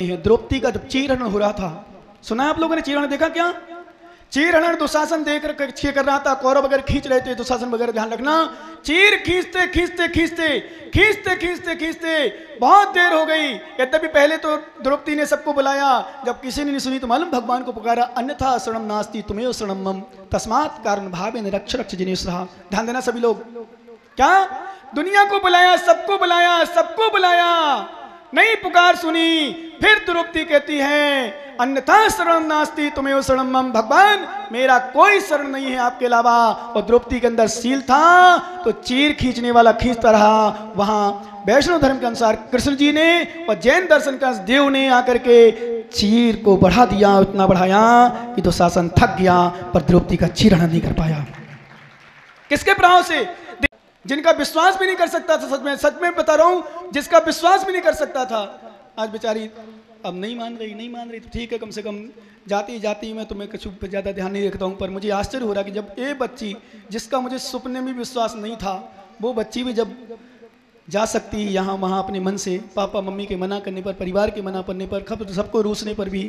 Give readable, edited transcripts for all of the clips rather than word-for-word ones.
हैं। द्रौपदी का जब चीरहरण हो रहा था, सुना है आप लोगों ने चीरहरण देखा क्या? चीरहरण दुशासन देख कर रहा था, कौरव वगैरह खींच रहे थे, दुशासन वगैरह ध्यान रखना, चीर खींचते खींचते खींचते खींचते खींचते खींचते बहुत देर हो गई। यद्यपि पहले तो द्रौपदी ने सबको बुलाया, जब किसी ने नहीं सुनी तो मालूम भगवान को पुकारा, अन्यथा शरणम नास्ति तुम्हें शरणम मम तस्मात् कारण भावे रक्ष रक्ष जिनेश्वरः। ध्यान देना सभी लोग, क्या दुनिया को बुलाया, सबको बुलाया, सबको बुलाया, नहीं पुकार सुनी। फिर द्रौपदी कहती है अन्यथा शरण नास्ति तुम्हें शरणम मम, भगवान मेरा कोई शरण नहीं है आपके अलावा। और द्रौपदी के अंदर सील था तो चीर खींचने वाला खींचता रहा। वहां वैष्णव धर्म के अनुसार कृष्ण जी ने और जैन दर्शन का देव ने आकर के चीर को बढ़ा दिया, उतना बढ़ाया कि तो शासन थक गया, पर द्रौपदी का चीरहरण नहीं कर पाया। किसके प्रभाव से? जिनका विश्वास भी नहीं कर सकता था, सच में बता रहा हूं, जिसका विश्वास भी नहीं कर सकता था, आज बेचारी अब नहीं मान रही तो ठीक है, कम से कम जाती जाती मैं तुम्हें कुछ पे ज़्यादा ध्यान नहीं रखता हूँ। पर मुझे आश्चर्य हो रहा कि जब ये बच्ची, जिसका मुझे सपने में विश्वास नहीं था, वो बच्ची भी जब जा सकती यहाँ वहाँ अपने मन से, पापा मम्मी के मना करने पर, परिवार के मना करने पर, सबको रूसने पर भी,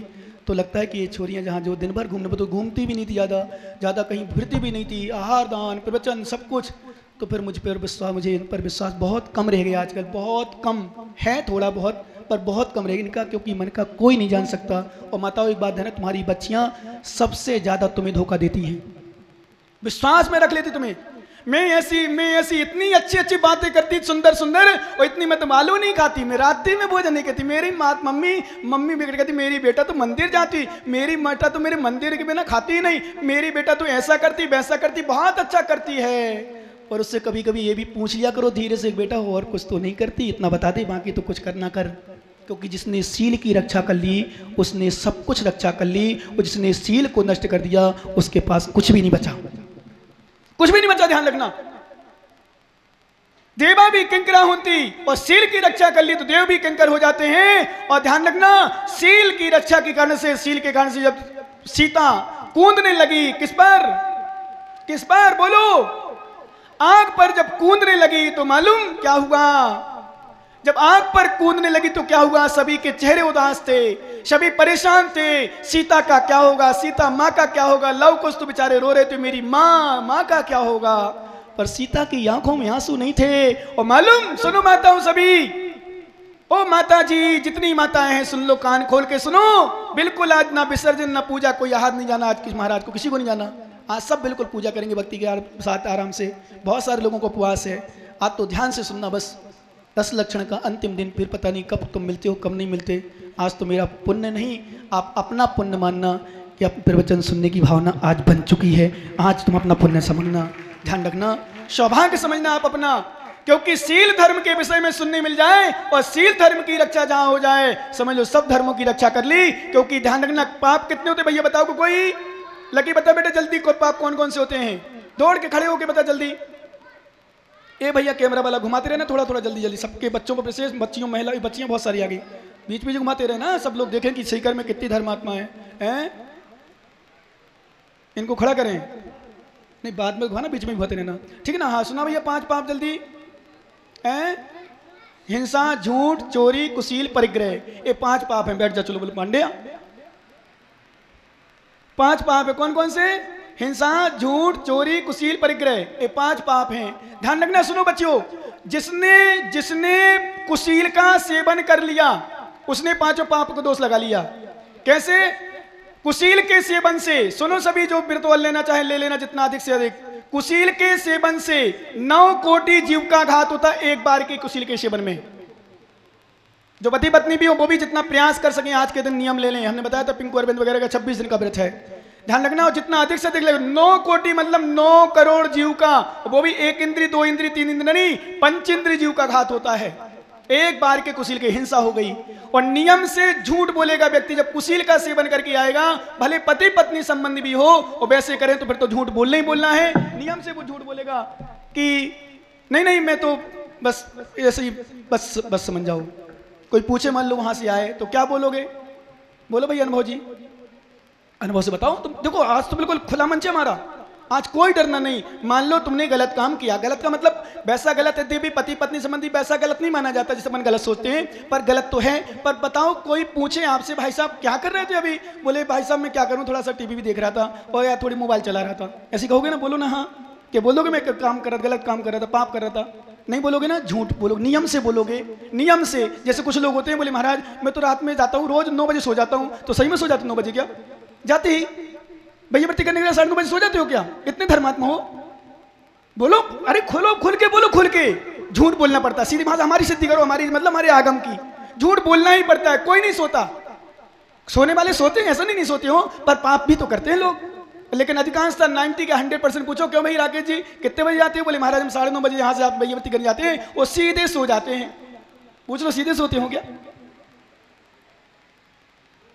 तो लगता है कि ये छोरियाँ जहाँ जो दिन भर घूमने पर, तो घूमती भी नहीं थी ज़्यादा कहीं फिरती भी नहीं थी, आहार दान प्रवचन सब कुछ, तो फिर मुझे इन पर विश्वास बहुत कम रह गया आजकल, बहुत कम है, थोड़ा बहुत पर बहुत कम रहेगी इनका, क्योंकि मन का कोई नहीं जान सकता। और माताओं एक बात है ना, तुम्हारी बच्चियां सबसे ज्यादा तुम्हें धोखा देती हैं, विश्वास में रख लेती तुम्हें। मैं ऐसी इतनी अच्छी अच्छी बातें करती, सुंदर सुंदर, और इतनी मैं तो आलू नहीं खाती, मैं रात्रि में भोजन नहीं करती, मेरी मम्मी बिगड़ कहती मेरी बेटा तो मंदिर जाती, मेरी बेटा तो मेरे मंदिर के बिना खाती ही नहीं, मेरी बेटा तो ऐसा करती वैसा करती, बहुत अच्छा करती है। और उससे कभी कभी ये भी पूछ लिया करो धीरे से, बेटा हो और कुछ तो नहीं करती, इतना बता दे, बाकी तो कुछ करना कर। क्योंकि जिसने सील की रक्षा कर ली उसने सब कुछ रक्षा कर ली, और जिसने सील को नष्ट कर दिया उसके पास कुछ भी नहीं बचा, कुछ भी नहीं बचा। ध्यान रखना, देवा भी किंकरा होती, और सील की रक्षा कर ली तो देव भी किंकर हो जाते हैं। और ध्यान रखना, सील की रक्षा के कारण से, सील के कारण से जब सीता कूदने लगी, किस पर बोलो, आग पर जब कूदने लगी तो मालूम क्या हुआ? जब आग पर कूदने लगी तो क्या हुआ? सभी के चेहरे उदास थे, सभी परेशान थे, सीता का क्या होगा, सीता माँ का क्या होगा? लव कुछ तो बेचारे रो रहे थे, मेरी माँ का क्या होगा? पर सीता की आंखों में आंसू नहीं थे। और मालूम, सुनो माताओं सभी, ओ माता जी, जितनी माताएं हैं सुन लो, कान खोल के सुनो, बिल्कुल आज ना विसर्जन ना पूजा, कोई याद नहीं जाना आज किस महाराज को, किसी को नहीं जाना। आज सब बिल्कुल पूजा करेंगे भक्ति के साथ आराम से। बहुत सारे लोगों को उपवास है, आज तो ध्यान से सुनना बस। 10 लक्षण का अंतिम दिन, फिर पता नहीं कब तुम मिलते हो कब नहीं मिलते। आज तो मेरा पुण्य नहीं, आप अपना पुण्य मानना कि आप प्रवचन सुनने की भावना आज बन चुकी है, आज तुम अपना पुण्य समझना। ध्यान रखना, सौभाग्य समझना आप अपना, क्योंकि सील धर्म के विषय में सुनने मिल जाए और सील धर्म की रक्षा जहां हो जाए, समझ लो सब धर्मों की रक्षा कर ली। क्योंकि ध्यान रखना, पाप कितने होते भैया बताओ, कोई लकी बता बेटा जल्दी, को पाप कौन कौन से होते हैं? दौड़ के खड़े होके बता जल्दी। ए भैया कैमरा वाला घुमाते रहे ना, थोड़ा थोड़ा जल्दी जल्दी, सबके बच्चों को विशेष, बच्चियों महिला बच्चियां बहुत सारी आ गई, बीच बीच घुमाते रहे ना, सब लोग देखें कि सीकर में कितनी धर्मात्मा है। इनको खड़ा करें, नहीं बाद में घुमाना, बीच में घुमाते रहना, ठीक है ना? हाँ सुना भैया, 5 पाप जल्दी। हिंसा, झूठ, चोरी, कुशील, परिग्रह, ये 5 पाप हैं। बैठ जा, चलो बोलो पांड्या, 5 पाप है। कौन कौन से? हिंसा, झूठ, चोरी, कुशील, परिग्रह, ये 5 पाप हैं। ध्यान रखना, सुनो बच्चों, जिसने कुशील का सेवन कर लिया उसने 5 पाप को दोष लगा लिया। कैसे? कुशील के सेवन से, सुनो सभी, जो व्रतवल लेना चाहे ले लेना, जितना अधिक से अधिक। कुशील के सेवन से 9 कोटि जीव का घात होता है एक बार के कुशील के सेवन में। जो पति पत्नी भी हो वो भी जितना प्रयास कर सकें आज के दिन नियम ले लें। हमने बताया था पिंकू अरविंद वगैरह का 26 दिन का व्रत है। ध्यान रखना, और जितना अधिक से अधिक लगे, 9 कोटि मतलब 9 करोड़ जीव का, वो भी 1 इंद्री 2 इंद्री 3 इंद्री नहीं, 5 इंद्री जीव का घात होता है एक बार के कुशील के। हिंसा हो गई। और नियम से झूठ बोलेगा व्यक्ति जब कुशील का सेवन करके आएगा, भले पति पत्नी संबंध भी हो, और वैसे करें तो फिर तो झूठ बोलना ही बोलना है। नियम से वो झूठ बोलेगा कि नहीं मैं तो बस ऐसे ही बस समझ जाओ। कोई पूछे मान लो वहां से आए तो क्या बोलोगे? बोलो भाई अनुभव जी, अनुभव से बताओ। तुम देखो आज तो बिल्कुल खुला मंच है हमारा, आज कोई डरना नहीं। मान लो तुमने गलत काम किया, गलत का मतलब वैसा गलत है भी पति पत्नी संबंधी वैसा गलत नहीं माना जाता जिसे मन गलत सोचते हैं, पर गलत तो है। पर बताओ कोई पूछे आपसे भाई साहब क्या कर रहे थे अभी, बोले भाई साहब मैं क्या करूं, थोड़ा सा टीवी भी देख रहा था और यार थोड़ी मोबाइल चला रहा था, ऐसे कहोगे ना? बोलो ना हाँ, क्या बोलोगे मैं काम कर रहा था, गलत काम कर रहा था, पाप कर रहा था? नहीं बोलोगे ना, झूठ बोलोगे, नियम से बोलोगे, नियम से। जैसे कुछ लोग होते हैं बोले महाराज मैं तो रात में जाता हूँ, रोज 9 बजे सो जाता हूँ, तो सही में सो जाते 9 बजे क्या? जाते ही भैया बत्ती करने के लिए 9:30 बजे सो जाते हो क्या? इतने धर्मात्मा हो? बोलो, अरे खोलो, खुल के बोलो, खुल के। झूठ बोलना पड़ता है, सीधी भाषा हमारी सिद्धि करो, हमारी मतलब हमारे आगम की। झूठ बोलना ही पड़ता है, कोई नहीं सोता। सोने वाले सोते हैं, ऐसा नहीं सोते हो, पर पाप भी तो करते हैं लोग। लेकिन अधिकांशतः 90 का 100% पूछो क्यों भाई राकेश जी कितने बजे जाते हो, बोले महाराज हम 9:30 बजे यहाँ से आप भैया बत्ती करने जाते हैं, वो सीधे सो जाते हैं। पूछ लो सीधे सोते हो क्या?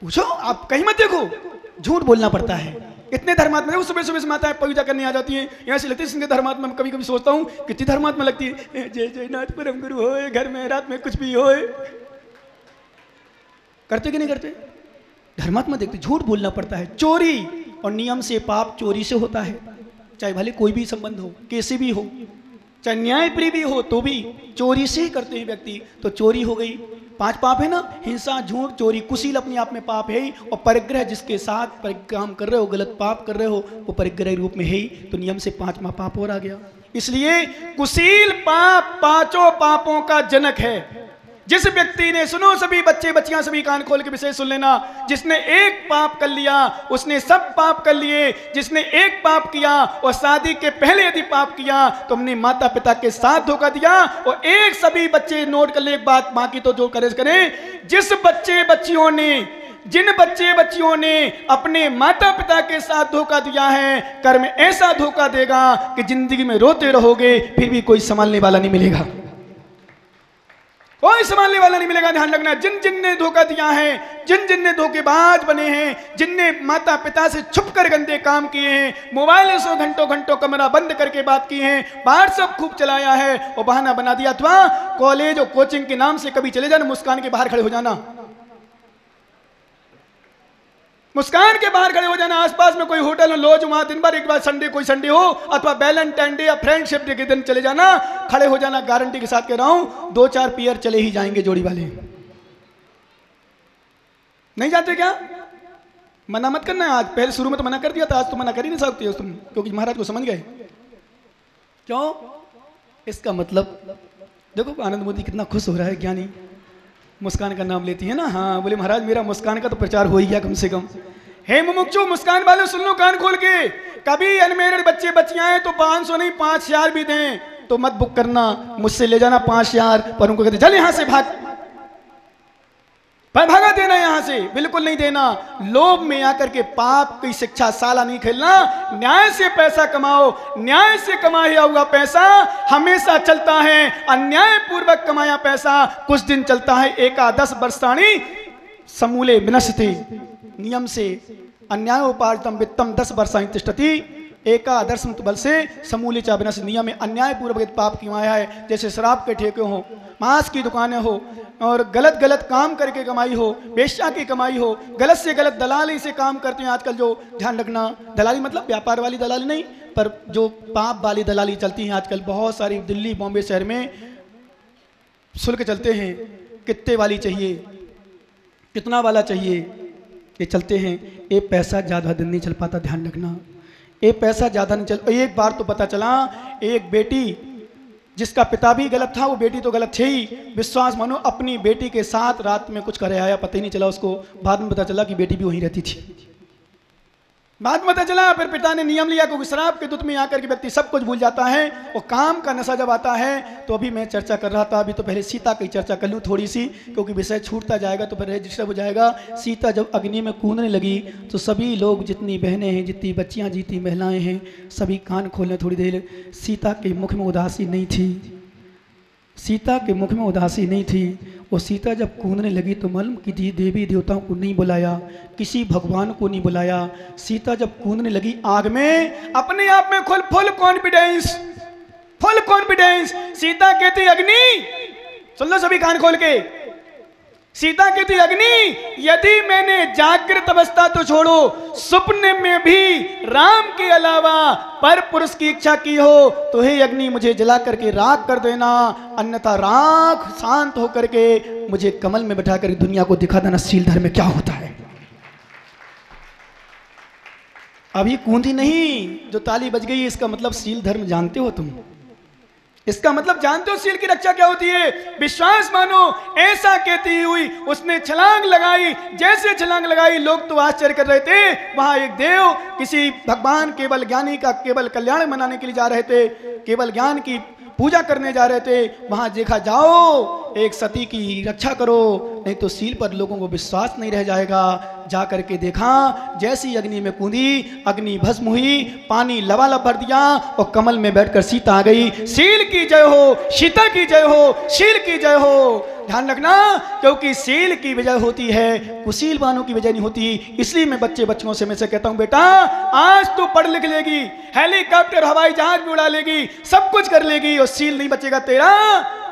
पूछो, आप कहीं मत देखो, झूठ बोलना पड़ता है। इतने धर्मात्मा सुबह सुबह से माताएं पूजा करने आ जाती हैं, यहाँ से लगती है सिंह धर्मात्मा। कभी कभी सोचता हूँ कितनी धर्मात्मा लगती है, जय जय नाथ परम गुरु होए, घर में रात में कुछ भी होए। करते कि नहीं करते? धर्मात्मा देखते। झूठ बोलना पड़ता है, चोरी और नियम से पाप चोरी से होता है, चाहे भले कोई भी संबंध हो, कैसे भी हो, चाहे न्यायप्रिय भी हो तो भी चोरी से ही करते हैं व्यक्ति। तो चोरी हो गई, 5 पाप है ना, हिंसा, झूठ, चोरी, कुशील अपने आप में पाप है ही, और परिग्रह जिसके साथ परिग्रह कर रहे हो, गलत पाप कर रहे हो, वो परिग्रह रूप में है ही, तो नियम से 5वां पाप और आ गया। इसलिए कुशील पाप 5 पापों का जनक है। जिस व्यक्ति ने, सुनो सभी बच्चे बच्चियां सभी कान खोल के विषय सुन लेना, जिसने एक पाप कर लिया उसने सब पाप कर लिए। जिसने एक पाप किया और शादी के पहले यदि पाप किया तो हमने माता पिता के साथ धोखा दिया। और एक सभी बच्चे नोट कर ले एक बात, बाकी तो जो करे करें, जिस बच्चे बच्चियों ने, जिन बच्चे बच्चियों ने अपने माता पिता के साथ धोखा दिया है, कर्म ऐसा धोखा देगा कि जिंदगी में रोते रहोगे फिर भी कोई संभालने वाला नहीं मिलेगा, कोई संभालने वाला नहीं मिलेगा। ध्यान रखना, जिन जिन ने धोखा दिया है, जिन जिन ने धोखेबाज बने हैं, जिनने माता पिता से छुपकर गंदे काम किए हैं, मोबाइल से घंटों घंटों कमरा बंद करके बात की है, व्हाट्सएप खूब चलाया है और बहाना बना दिया, अथवा कॉलेज और कोचिंग के नाम से कभी चले जाना, मुस्कान के बाहर खड़े हो जाना, मुस्कान के बाहर खड़े हो जाना। आसपास में कोई होटल हो, लॉज, वहां दिन भर, एक बार संडे कोई संडे हो अथवा वैलेंटाइन डे या फ्रेंडशिप डे के दिन चले जाना, खड़े हो जाना। गारंटी के साथ कह रहा हूं 2-4 पियर चले ही जाएंगे जोड़ी वाले। नहीं जाते क्या? मना मत करना। आज पहले शुरू में तो मना कर दिया था, आज तो मना कर ही नहीं सकते हो तुम, क्योंकि महाराज को समझ गए। क्यों? इसका मतलब देखो आनंद मोदी कितना खुश हो रहा है, ज्ञानी मुस्कान का नाम लेती है ना। हाँ, बोले महाराज मेरा मुस्कान का तो प्रचार हो ही गया कम से कम। हे मुमुक्षु, मुस्कान वाले सुन लो कान खोल के, कभी अनमेरिड बच्चे बच्चियां हैं तो 500 नहीं 5000 भी दें तो मत बुक करना, मुझसे ले जाना 5000, पर उनको कहते चल यहां से भाग, भागा देना यहां से, बिल्कुल नहीं देना। लोभ में आकर के पाप की शिक्षा साला नहीं खेलना। न्याय से पैसा कमाओ, न्याय से कमाया हुआ पैसा हमेशा चलता है, अन्याय पूर्वक कमाया पैसा कुछ दिन चलता है। 1-10 वर्षाणी समूले विनश्यति, नियम से अन्याय उपार्जितम वित्तम 10 वर्षाणी तिष्ठति, 1-10 बल से समूले चा विनश्य। नियम में अन्याय पूर्वक पाप क्यों आया है? जैसे शराब के ठेके हो, मांस की दुकानें हो, और गलत गलत काम करके कमाई हो, वेश्या की कमाई हो, गलत से गलत दलाली से काम करते हैं आजकल। जो ध्यान रखना, दलाली मतलब व्यापार वाली दलाली नहीं, पर जो पाप वाली दलाली चलती है आजकल बहुत सारी, दिल्ली बॉम्बे शहर में शुल्क चलते हैं, कितने वाली चाहिए, कितना वाला चाहिए, ये चलते हैं। ये पैसा ज़्यादा दिन नहीं चल पाता, ध्यान रखना। ये पैसा ज़्यादा नहीं चल। एक बार तो पता चला, एक बेटी जिसका पिता भी गलत था, वो बेटी तो गलत थी ही, विश्वास मानो अपनी बेटी के साथ रात में कुछ करे आया, पता ही नहीं चला उसको। बाद में पता चला कि बेटी भी वहीं रहती थी। बाद में पता चला, फिर पिता ने नियम लिया, क्योंकि शराब के दुख में आकर के व्यक्ति सब कुछ भूल जाता है और काम का नशा जब आता है। तो अभी मैं चर्चा कर रहा था, अभी तो पहले सीता की चर्चा कर लूँ थोड़ी सी, क्योंकि विषय छूटता जाएगा तो फिर डिस्टर्ब हो जाएगा। सीता जब अग्नि में कूदने लगी तो सभी लोग, जितनी बहनें हैं, जितनी बच्चियाँ, जितनी महिलाएं हैं, सभी कान खोलने थोड़ी देर। सीता के मुख में उदासी नहीं थी, सीता के मुख में उदासी नहीं थी। और सीता जब कूदने लगी तो मालूम कि देवी देवताओं को नहीं बुलाया, किसी भगवान को नहीं बुलाया। सीता जब कूदने लगी आग में, अपने आप में full confidence, full confidence. Sita कहती अग्नि, सुन लो सभी कान खोल के, सीता कहती अग्नि, यदि मैंने जागृत अवस्था तो छोड़ो, सपने में भी राम के अलावा पर पुरुष की इच्छा की हो तो हे अग्नि मुझे जला करके राख कर देना, अन्यथा राख शांत होकर के मुझे कमल में बैठा कर दुनिया को दिखा देना शील धर्म में क्या होता है। अभी कूंदी नहीं जो ताली बज गई, इसका मतलब शील धर्म जानते हो तुम, इसका मतलब जानते हो शील की रक्षा क्या होती है। विश्वास मानो। ऐसा कहती हुई उसने छलांग लगाई। जैसे छलांग लगाई लोग तो आश्चर्य कर रहे थे। वहां एक देव किसी भगवान केवल ज्ञानी का केवल कल्याण मनाने के लिए जा रहे थे, केवल ज्ञान की पूजा करने जा रहे थे। वहां देखा जाओ एक सती की रक्षा करो, नहीं तो शील पर लोगों को विश्वास नहीं रह जाएगा। जा करके देखा, जैसी अग्नि में कूदी, अग्नि भस्म हुई, पानी लबालब भर दिया और कमल में बैठकर सीता आ गई। शील की जय हो, सीता की जय हो, शील की जय हो। ध्यान रखना, क्योंकि शील की विजय होती है, कुशील वालों की विजय नहीं होती। इसलिए मैं बच्चों से मैं से कहता हूं, बेटा आज तू पढ़ लिख लेगी, हेलीकॉप्टर हवाई जहाज भी उड़ा लेगी, सब कुछ कर लेगी और शील नहीं बचेगा तेरा,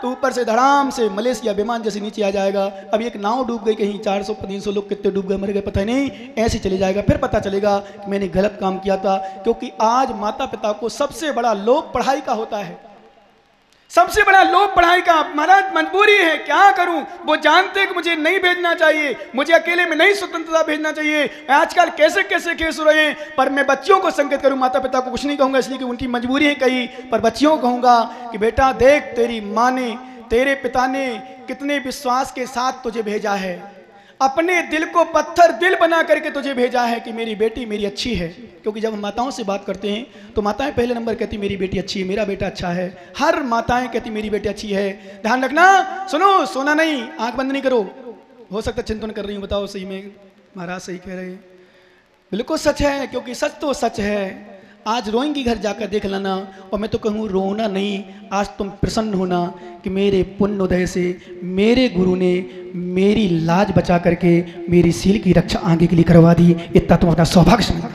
तो ऊपर से धड़ाम से मलेशिया विमान जैसे नीचे आ जाएगा। अब एक नाव डूब गई, कहीं 400-300 लोग कितने डूब गए, मर गए पता नहीं, ऐसे चले जाएगा। फिर पता चलेगा कि मैंने गलत काम किया था। क्योंकि आज माता पिता को सबसे बड़ा लोभ पढ़ाई का होता है, सबसे बड़ा लोभ पढ़ाई का। महाराज मजबूरी है, क्या करूं, वो जानते हैं कि मुझे नहीं भेजना चाहिए, मुझे अकेले में नहीं स्वतंत्रता भेजना चाहिए। आजकल कैसे कैसे केस हो रहे हैं, पर मैं बच्चियों को संकेत करूं, माता पिता को कुछ नहीं कहूंगा इसलिए कि उनकी मजबूरी है कहीं, पर बच्चियों को कहूंगा कि बेटा देख, तेरी माँ ने, तेरे पिता ने कितने विश्वास के साथ तुझे भेजा है, अपने दिल को पत्थर दिल बना करके तुझे भेजा है कि मेरी बेटी मेरी अच्छी है। क्योंकि जब हम माताओं से बात करते हैं तो माताएं पहले नंबर कहती मेरी बेटी अच्छी है, मेरा बेटा अच्छा है। हर माताएं कहती मेरी बेटी अच्छी है। ध्यान रखना, सुनो, सोना नहीं, आंख बंद नहीं करो। हो सकता है चिंतन कर रही हूँ, बताओ सही में महाराज सही कह रहे हैं। बिल्कुल सच है, क्योंकि सच तो सच है। आज रोएंगी घर जाकर देख लेना, और मैं तो कहूँ रोना नहीं, आज तुम प्रसन्न होना कि मेरे पुण्योदय से मेरे गुरु ने मेरी लाज बचा करके मेरी शील की रक्षा आगे के लिए करवा दी। इतना तुम अपना सौभाग्य समझना,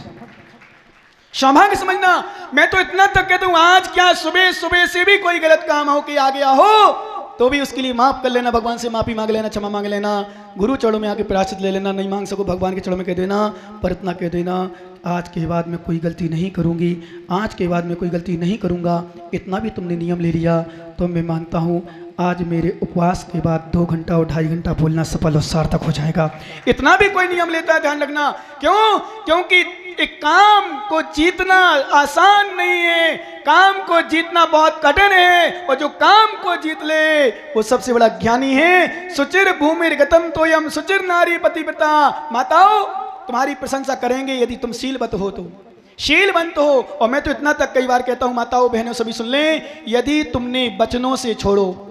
सौभाग्य समझना। मैं तो इतना तक कहता हूँ, आज क्या सुबह सुबह से भी कोई गलत काम हो के आ गया हो तो भी उसके लिए माफ कर लेना, भगवान से माफी मांग लेना, क्षमा मांग लेना, गुरु चरणों में आके प्रायश्चित ले लेना। नहीं मांग सको भगवान के चरणों में कह देना, पर इतना कह देना आज के बाद मैं कोई गलती नहीं करूंगी, आज के बाद मैं कोई गलती नहीं करूंगा। इतना भी तुमने नियम ले लिया तो मैं मानता हूँ आज मेरे उपवास के बाद 2 घंटा और 2.5 घंटा बोलना सफल और सार्थक हो जाएगा। इतना भी कोई नियम लेता है, ध्यान रखना। क्यों? क्योंकि एक काम को जीतना आसान नहीं है, काम को जीतना बहुत कठिन है, और जो काम को जीत ले वो सबसे बड़ा ज्ञानी है। सुचिर भूमिर गतम तोयम सुचिर नारी पतिव्रता। माताओं तुम्हारी प्रशंसा करेंगे यदि तुम शीलवत हो तो, शीलवंत हो। और मैं तो इतना तक कई बार कहता हूं, माताओं बहनों सभी सुन लें, यदि तुमने वचनों से छोड़ो,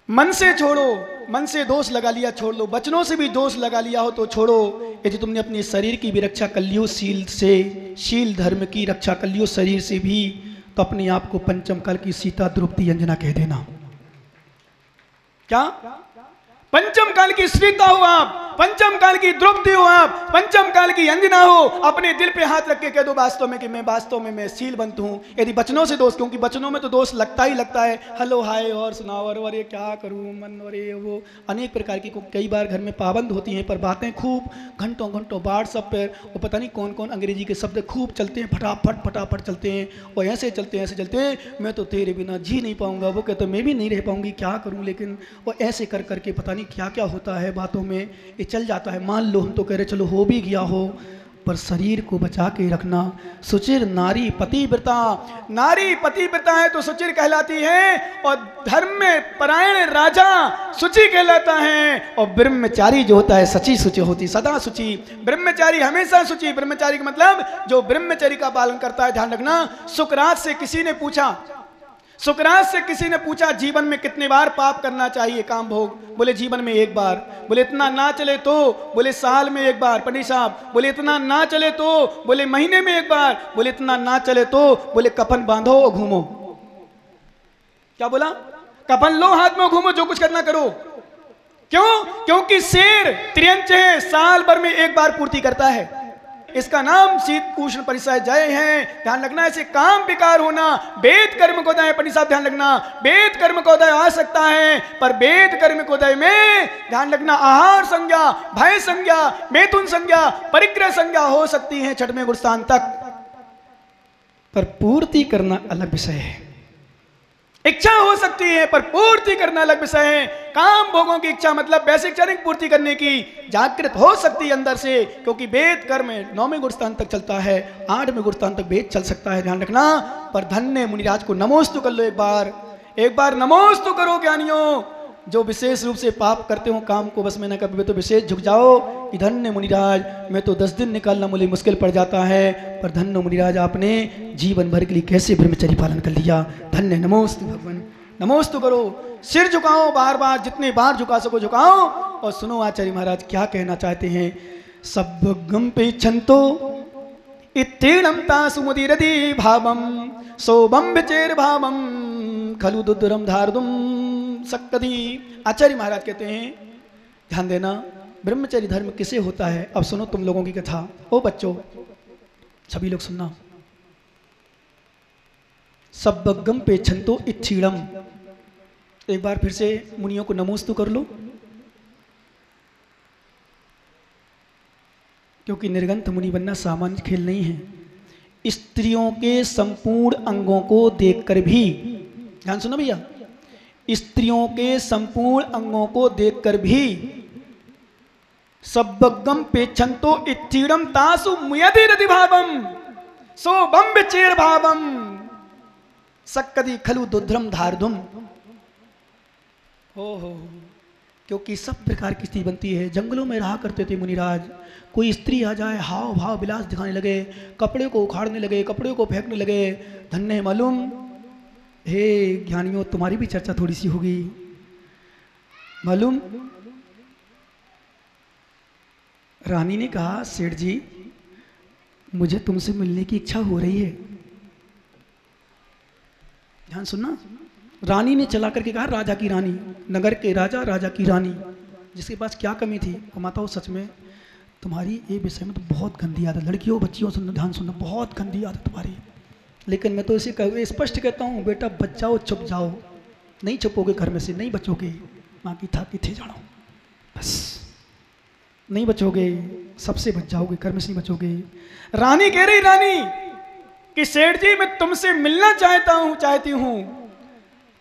मन से छोड़ो, मन से दोष लगा लिया छोड़ लो, वचनों से भी दोष लगा लिया हो तो छोड़ो। यदि तुमने अपने शरीर की भी रक्षा कर लियो शील से, शील धर्म की रक्षा कर लियो शरीर से भी, तो अपने आप को पंचम काल की सीता द्रौपदी अंजना कह देना। क्या? पंचम काल की सीता हो आप, पंचम काल की द्रौपदी हो आप, पंचम काल की अंजना हो। अपने दिल पे हाथ रख के कह दो वास्तव में कि मैं वास्तव में मैं शीलवंत हूं। यदि वचनों से दोष, क्योंकि वचनों में तो दोष लगता ही लगता है, हेलो हाय और सुनाओ और ये क्या करूं मन और ये वो अनेक प्रकार की कई बार घर में पाबंद होती हैं, पर बातें खूब घंटों घंटों व्हाट्सएप पर वो पता नहीं कौन कौन अंग्रेजी के शब्द खूब चलते हैं, फटाफट फटाफट चलते हैं, और ऐसे चलते हैं ऐसे चलते हैं, मैं तो तेरे बिना जी नहीं पाऊंगा। वो कहते मैं भी नहीं रह पाऊंगी, क्या करूं। लेकिन वो ऐसे कर करके पता नहीं क्या क्या होता है बातों में, ये चल जाता है। मान लो हम तो कह रहे चलो हो भी गया हो, पर शरीर को बचा के रखना। सुचिर नारी पतिव्रता, नारी पतिव्रता है तो सुचिर कहलाती है, और धर्म में परायण राजा सुचि कहलाता है, और ब्रह्मचारी जो होता है सची सुचि होती, सदा सुचि। ब्रह्मचारी हमेशा सुचि। ब्रह्मचारी का मतलब जो ब्रह्मचर्य का पालन करता है। ध्यान रखना, सुकरात से किसी ने पूछा, सुकरात से किसी ने पूछा जीवन में कितने बार पाप करना चाहिए काम भोग, बोले जीवन में 1 बार। बोले इतना ना चले तो, बोले साल में 1 बार। पंडित साहब बोले इतना ना चले तो, बोले महीने में 1 बार। बोले इतना ना चले तो, बोले कफन बांधो और घूमो। क्या बोला? कफन लो हाथ में, घूमो, जो कुछ करना करो। क्यों? क्योंकि शेर त्रियंच है, साल भर में 1 बार पूर्ति करता है। इसका नाम शीत उष्ण परिसय जय है। ध्यान रखना, ऐसे काम विकार होना, वेद कर्म कोदय परिसर, ध्यान रखना वेद कर्म कोदय आ सकता है, पर वेद कर्म कोदय में ध्यान रखना आहार संज्ञा, भय संज्ञा, मैथुन संज्ञा, परिग्रह संज्ञा हो सकती है छठवें गुणस्थान तक, पर पूर्ति करना अलग विषय है। इच्छा हो सकती है पर पूर्ति करना अलग विषय है। काम भोगों की इच्छा मतलब वैसे क्षणिक पूर्ति करने की जागृत हो सकती है अंदर से, क्योंकि वेद कर्म 9वें गुणस्थान तक चलता है, 8वें गुणस्थान तक वेद चल सकता है, ध्यान रखना। पर धन्य मुनिराज को नमोस्तु कर लो, एक बार नमोस्तु करो ज्ञानियों। जो विशेष रूप से पाप करते हो काम को बस में न कभी तो विशेष झुक जाओ कि धन्य मुनिराज, मैं तो 10 दिन निकालना मुझे मुश्किल पड़ जाता है, पर धन्य मुनिराज आपने जीवन भर के लिए कैसे ब्रह्मचर्य पालन कर लिया। धन्य, नमोस्तु भगवान, नमोस्तु करो, सिर झुकाओ, बार बार जितने बार झुका सको झुकाओ। और सुनो आचार्य महाराज क्या कहना चाहते हैं। सब गम पे छंतो इत्तीणम तासुमुदिरदि भावम सोबम विचेर भावम खलु दुद्रम धारदुम सक्कदी। आचार्य महाराज कहते हैं ध्यान देना, ब्रह्मचर्य धर्म किसे होता है। अब सुनो तुम लोगों की कथा। ओ बच्चों, सभी लोग सुनना। सब्बगम पे छंतो इच्छीणम, एक बार फिर से मुनियों को नमोस्तु कर लो, क्योंकि निर्गंथ मुनि बनना सामान्य खेल नहीं है। स्त्रियों के संपूर्ण अंगों को देखकर भी, ध्यान सुनो भैया, स्त्रियों के संपूर्ण अंगों को देखकर भी सब्बगम पेच्छन्तो इच्छीणम तासु मुयदिरदि भावम सोबम विचेर भावम सक्कदी खलु दुध्रम धारधुम। हो, क्योंकि सब प्रकार की स्थिति बनती है। जंगलों में रहा करते थे मुनिराज, कोई स्त्री आ जाए हाव भाव विलास दिखाने लगे, कपड़े को उखाड़ने लगे, कपड़े को फेंकने लगे। धन्य मालूम, हे ज्ञानियों तुम्हारी भी चर्चा थोड़ी सी होगी। मालूम, रानी ने कहा सेठ जी मुझे तुमसे मिलने की इच्छा हो रही है। ध्यान सुनना, रानी ने चला करके कहा, राजा की रानी, नगर के राजा, राजा की रानी, जिसके पास क्या कमी थी। माता हो सच में तुम्हारी ये विषय में तो बहुत गंदी आदत, लड़कियों बच्चियों सुनना, ध्यान सुनना, बहुत गंदी आदत तुम्हारी। लेकिन मैं तो इसे स्पष्ट कहता हूँ, बेटा बच जाओ, छुप जाओ, नहीं छुपोगे घर में से, नहीं बचोगे, माँ की था किथे जानो, बस नहीं बचोगे, सबसे बच जाओगे, घर में से नहीं बचोगे। रानी कह रही, रानी कि सेठ जी मैं तुमसे मिलना चाहती हूँ।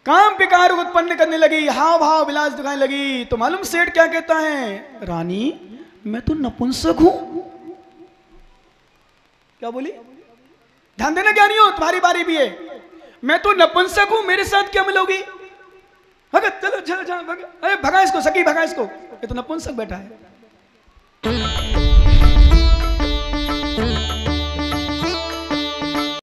काम विकार उत्पन्न करने लगी, हाव भाव विलास दिखाने लगी। तो मालूम सेठ क्या कहता है, रानी मैं तो नपुंसक हूं। क्या बोली, ध्यान देना ज्ञानियों, तुम्हारी बारी भी है। मैं तो नपुंसक हूं, मेरे साथ क्या मिलोगी। भगत चलो चलो चलो, अरे भगा इसको, सकी भगा इसको, ये तो नपुंसक बैठा है।